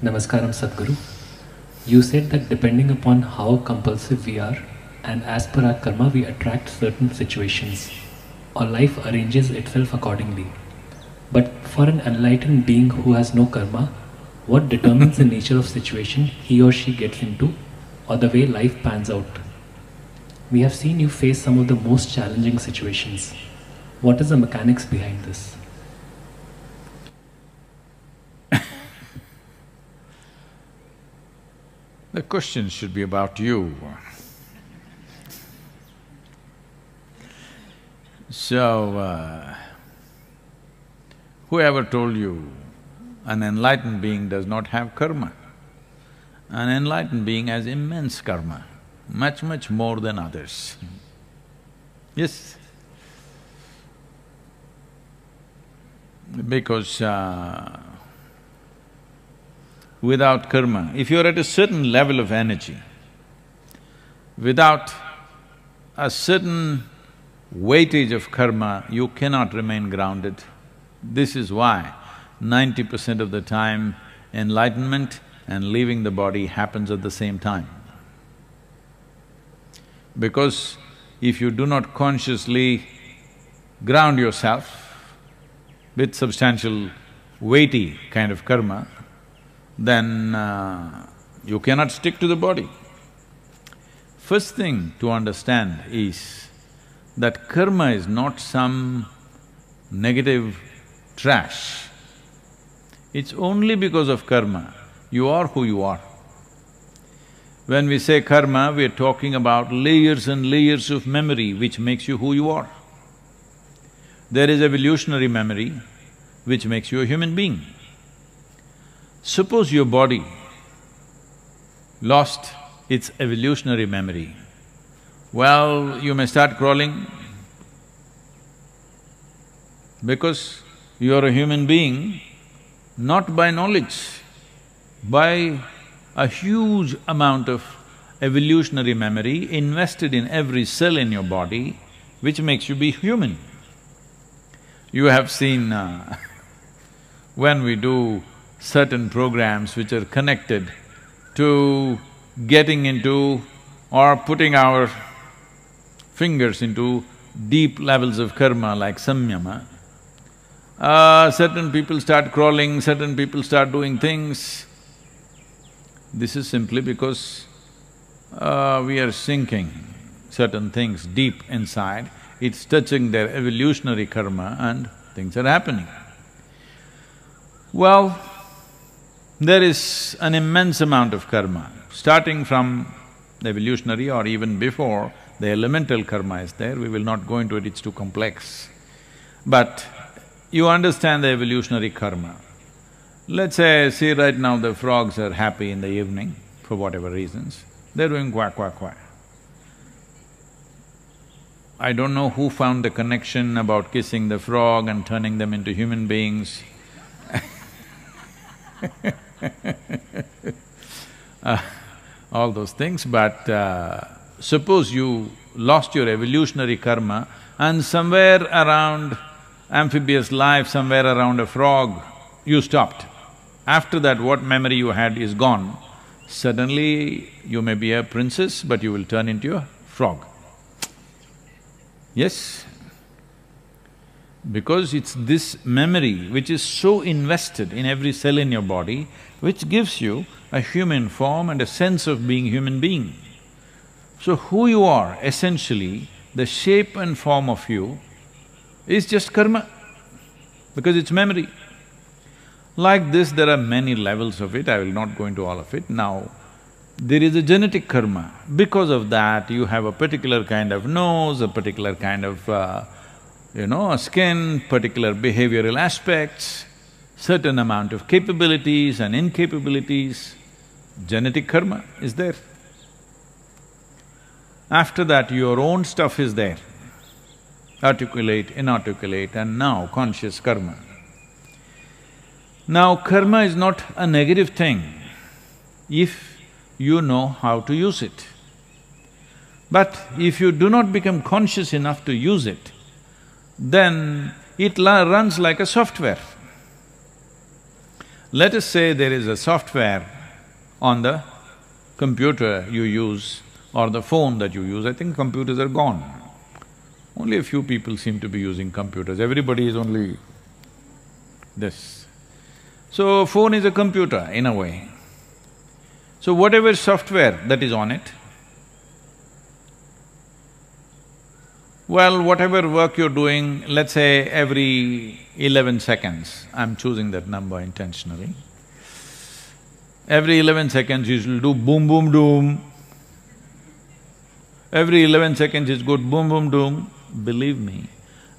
Namaskaram Sadhguru. You said that depending upon how compulsive we are and as per our karma we attract certain situations or life arranges itself accordingly. But for an enlightened being who has no karma, what determines the nature of situation he or she gets into or the way life pans out? We have seen you face some of the most challenging situations. What is the mechanics behind this? The question should be about you. So, whoever told you an enlightened being does not have karma? An enlightened being has immense karma, much more than others. Yes. Because without karma, if you're at a certain level of energy, without a certain weightage of karma, you cannot remain grounded. This is why 90% of the time enlightenment and leaving the body happens at the same time. Because if you do not consciously ground yourself with substantial, weighty kind of karma, then you cannot stick to the body. First thing to understand is that karma is not some negative trash. It's only because of karma you are who you are. When we say karma, we are talking about layers and layers of memory which makes you who you are. There is evolutionary memory which makes you a human being. Suppose your body lost its evolutionary memory, well, you may start crawling because you are a human being not by knowledge, by a huge amount of evolutionary memory invested in every cell in your body which makes you be human. You have seen when we do certain programs which are connected to getting into or putting our fingers into deep levels of karma like samyama, certain people start crawling, certain people start doing things. This is simply because we are sinking certain things deep inside, it's touching their evolutionary karma and things are happening. Well, there is an immense amount of karma, starting from the evolutionary or even before, the elemental karma is there, we will not go into it, it's too complex. But you understand the evolutionary karma. Let's say, see right now the frogs are happy in the evening for whatever reasons, they're doing quack, quack, quack. I don't know who found the connection about kissing the frog and turning them into human beings all those things, but suppose you lost your evolutionary karma and somewhere around amphibious life, somewhere around a frog, you stopped. After that, what memory you had is gone. Suddenly, you may be a princess, but you will turn into a frog. Yes? Because it's this memory which is so invested in every cell in your body, which gives you a human form and a sense of being human being. So who you are, essentially, the shape and form of you is just karma, because it's memory. Like this, there are many levels of it, I will not go into all of it. Now, there is a genetic karma. Because of that, you have a particular kind of nose, a particular kind of a skin, particular behavioral aspects, certain amount of capabilities and incapabilities. Genetic karma is there. After that, your own stuff is there, articulate, inarticulate, and now conscious karma. Now, karma is not a negative thing if you know how to use it. But if you do not become conscious enough to use it, then it runs like a software. Let us say there is a software on the computer you use or the phone that you use. I think computers are gone. Only a few people seem to be using computers, everybody is only this. So, phone is a computer in a way. So whatever software that is on it, well, whatever work you're doing, let's say every 11 seconds, I'm choosing that number intentionally, every 11 seconds you will do boom, boom, doom. Every 11 seconds is good, boom, boom, doom. Believe me,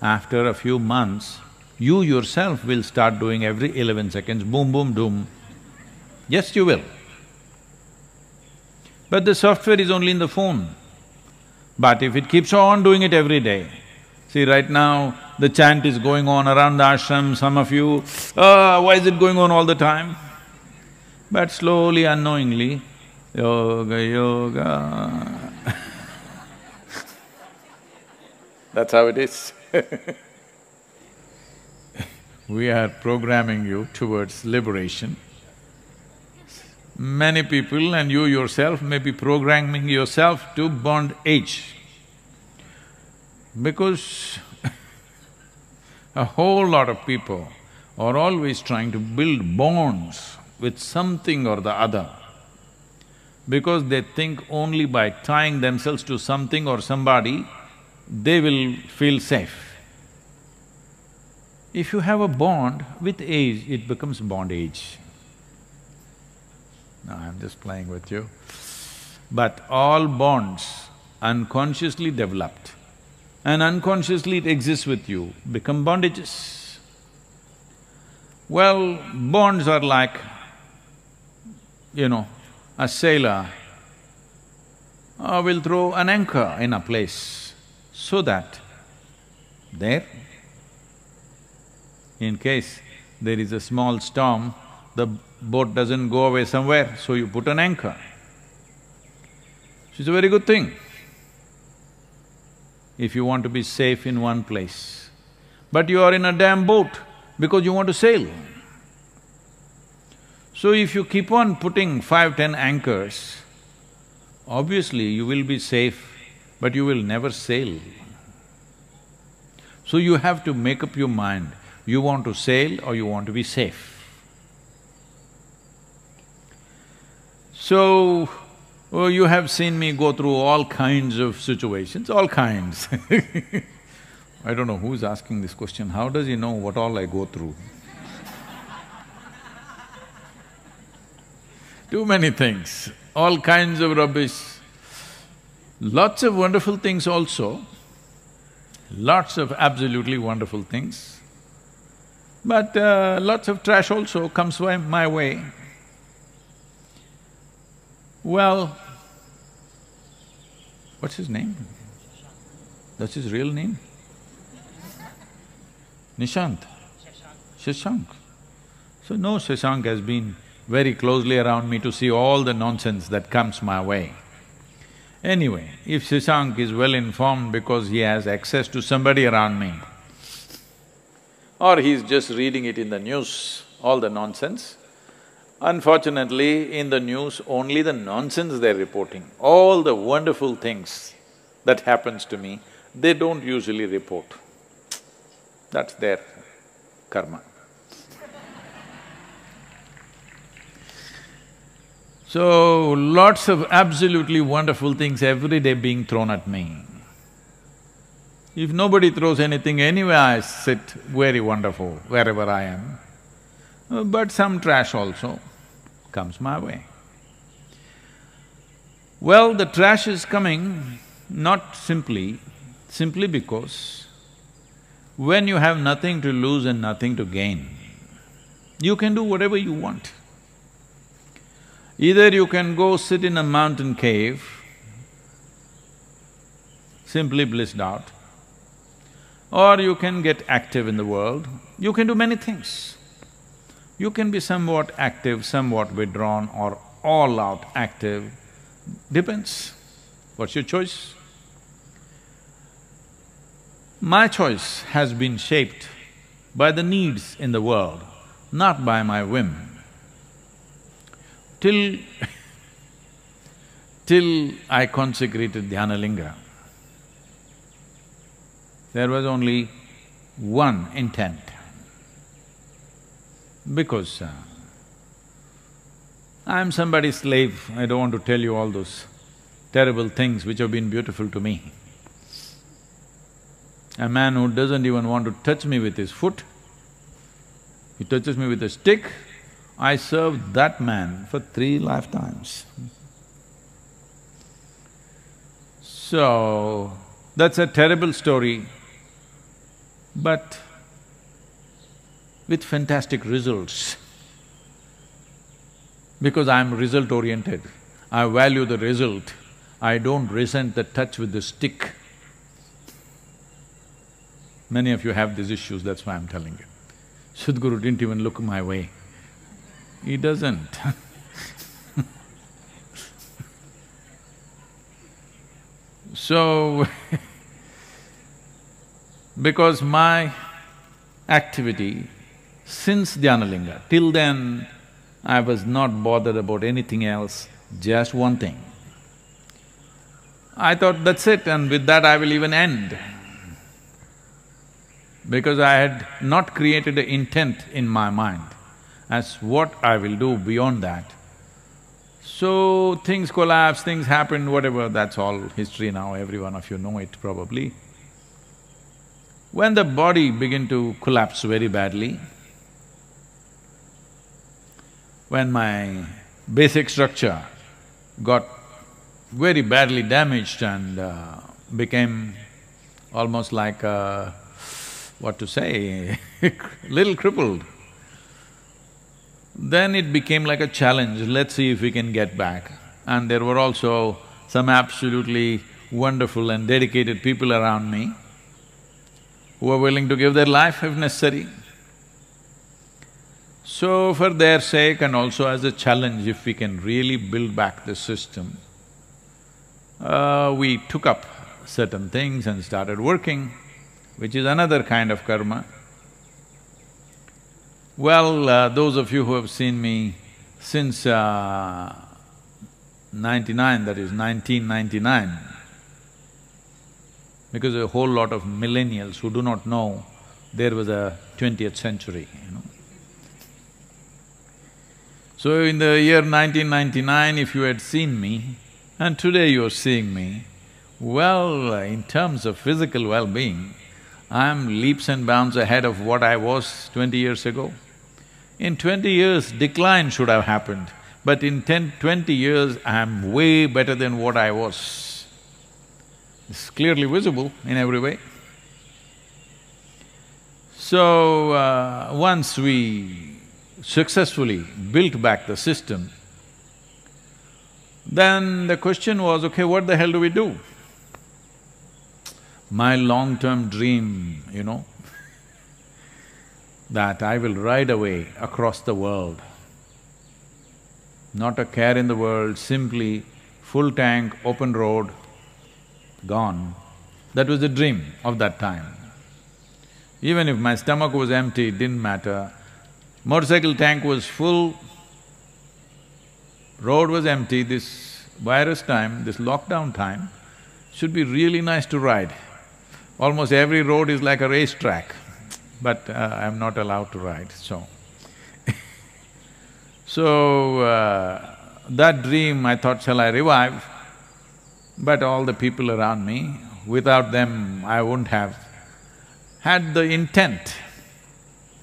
after a few months, you yourself will start doing every 11 seconds, boom, boom, doom. Yes, you will. But the software is only in the phone. But if it keeps on doing it every day, see right now the chant is going on around the ashram, some of you, why is it going on all the time? But slowly, unknowingly, yoga, yoga that's how it is. We are programming you towards liberation. Many people and you yourself may be programming yourself to bondage. Because a whole lot of people are always trying to build bonds with something or the other, because they think only by tying themselves to something or somebody, they will feel safe. If you have a bond, with age it becomes bondage. No, I'm just playing with you. But all bonds unconsciously developed and unconsciously it exists with you, become bondages. Well, bonds are like, a sailor will throw an anchor in a place so that there, in case there is a small storm, the boat doesn't go away somewhere, so you put an anchor. It's a very good thing if you want to be safe in one place. But you are in a damn boat because you want to sail. So if you keep on putting 5, 10 anchors, obviously you will be safe, but you will never sail. So you have to make up your mind, you want to sail or you want to be safe. So, you have seen me go through all kinds of situations, all kinds. I don't know who's asking this question, how does he know what all I go through? Too many things, all kinds of rubbish. Lots of wonderful things also, lots of absolutely wonderful things. But lots of trash also comes my way. Well, what's his name? That's his real name? Nishant? Shashank. So no, Shashank has been very closely around me to see all the nonsense that comes my way. Anyway, if Shashank is well informed because he has access to somebody around me, or he's just reading it in the news, all the nonsense, unfortunately, in the news, only the nonsense they're reporting. All the wonderful things that happens to me, they don't usually report. That's their karma. So, lots of absolutely wonderful things every day being thrown at me. If nobody throws anything, anyway I sit very wonderful wherever I am. But some trash also comes my way. Well, the trash is coming not simply because when you have nothing to lose and nothing to gain, you can do whatever you want. Either you can go sit in a mountain cave, simply blissed out, or you can get active in the world. You can do many things. You can be somewhat active, somewhat withdrawn, or all out active, depends. What's your choice? My choice has been shaped by the needs in the world, not by my whim. till till I consecrated Dhyanalinga, there was only one intent. Because I'm somebody's slave, I don't want to tell you all those terrible things which have been beautiful to me. A man who doesn't even want to touch me with his foot, he touches me with a stick, I served that man for 3 lifetimes. So, that's a terrible story, but with fantastic results. Because I'm result-oriented, I value the result, I don't resent the touch with the stick. Many of you have these issues, that's why I'm telling you. Sadhguru didn't even look my way. He doesn't So, because my activity since Dhyanalinga, till then I was not bothered about anything else, just one thing. I thought that's it and with that I will even end. Because I had not created an intent in my mind as what I will do beyond that. So things collapsed, things happened, whatever, that's all history now, every one of you know it probably. When the body began to collapse very badly, when my basic structure got very badly damaged and became almost like what to say, little crippled, then it became like a challenge, let's see if we can get back. And there were also some absolutely wonderful and dedicated people around me who were willing to give their life if necessary. So for their sake and also as a challenge, if we can really build back the system, we took up certain things and started working, which is another kind of karma. Well, those of you who have seen me since 99, that is 1999, because a whole lot of millennials who do not know there was a 20th century, you know. So in the year 1999, if you had seen me, and today you're seeing me, well, in terms of physical well-being, I'm leaps and bounds ahead of what I was 20 years ago. In 20 years, decline should have happened, but in 20 years, I'm way better than what I was. It's clearly visible in every way. So, once we successfully built back the system, then the question was, okay, what the hell do we do? My long-term dream, you know, that I will ride away across the world, not a care in the world, simply full tank, open road, gone. That was the dream of that time. Even if my stomach was empty, it didn't matter. Motorcycle tank was full, road was empty, this virus time, this lockdown time, should be really nice to ride. Almost every road is like a racetrack, but I'm not allowed to ride, so that dream I thought, shall I revive? But all the people around me, without them I wouldn't have had the intent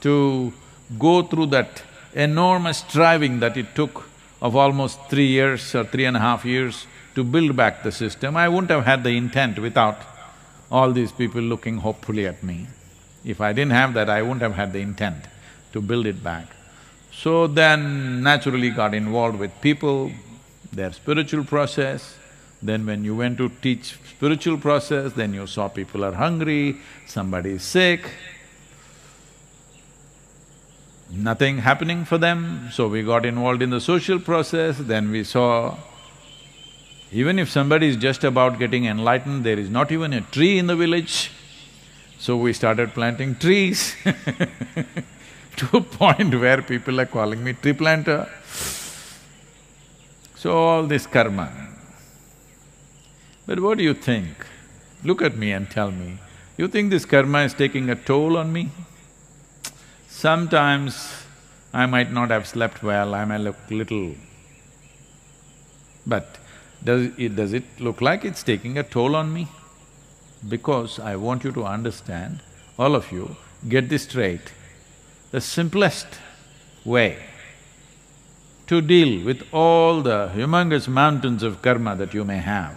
to go through that enormous striving that it took of almost 3 years or 3.5 years to build back the system. I wouldn't have had the intent without all these people looking hopefully at me. If I didn't have that, I wouldn't have had the intent to build it back. So then naturally got involved with people, their spiritual process. Then when you went to teach spiritual process, then you saw people are hungry, somebody is sick, nothing happening for them, so we got involved in the social process. Then we saw even if somebody is just about getting enlightened, there is not even a tree in the village. So we started planting trees to a point where people are calling me tree planter. So all this karma. But what do you think? Look at me and tell me, you think this karma is taking a toll on me? Sometimes I might not have slept well, I may look little… But does it look like it's taking a toll on me? Because I want you to understand, all of you, get this straight. The simplest way to deal with all the humongous mountains of karma that you may have,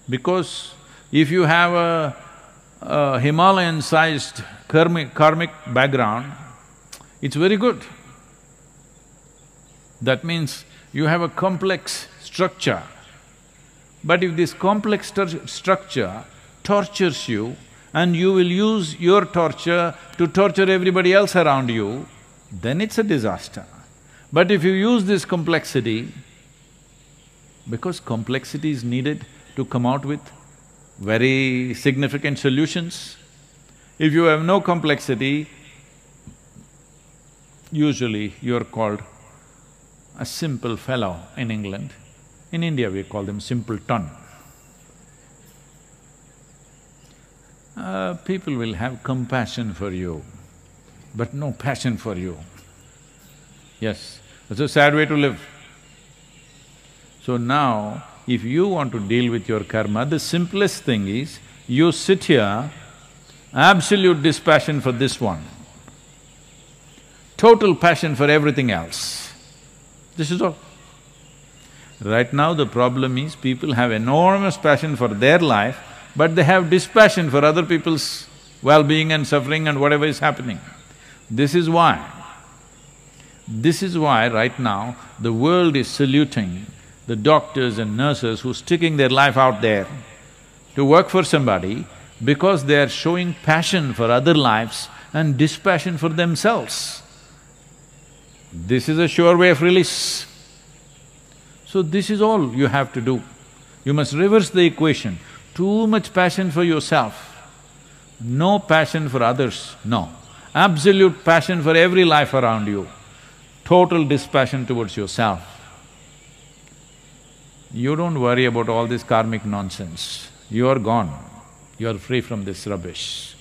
because if you have a Himalayan-sized karmic background, it's very good. That means you have a complex structure. But if this complex structure tortures you and you will use your torture to torture everybody else around you, then it's a disaster. But if you use this complexity, because complexity is needed to come out with very significant solutions. If you have no complexity, usually you're called a simple fellow in England. In India, we call them simpleton. People will have compassion for you, but no passion for you. Yes, it's a sad way to live. So now, if you want to deal with your karma, the simplest thing is, you sit here, absolute dispassion for this one, total passion for everything else. This is all. Right now the problem is, people have enormous passion for their life, but they have dispassion for other people's well-being and suffering and whatever is happening. This is why right now the world is saluting the doctors and nurses who are sticking their life out there to work for somebody, because they are showing passion for other lives and dispassion for themselves. This is a sure way of release. So this is all you have to do. You must reverse the equation. Too much passion for yourself, no passion for others, no. Absolute passion for every life around you, total dispassion towards yourself. You don't worry about all this karmic nonsense. You are gone. You are free from this rubbish.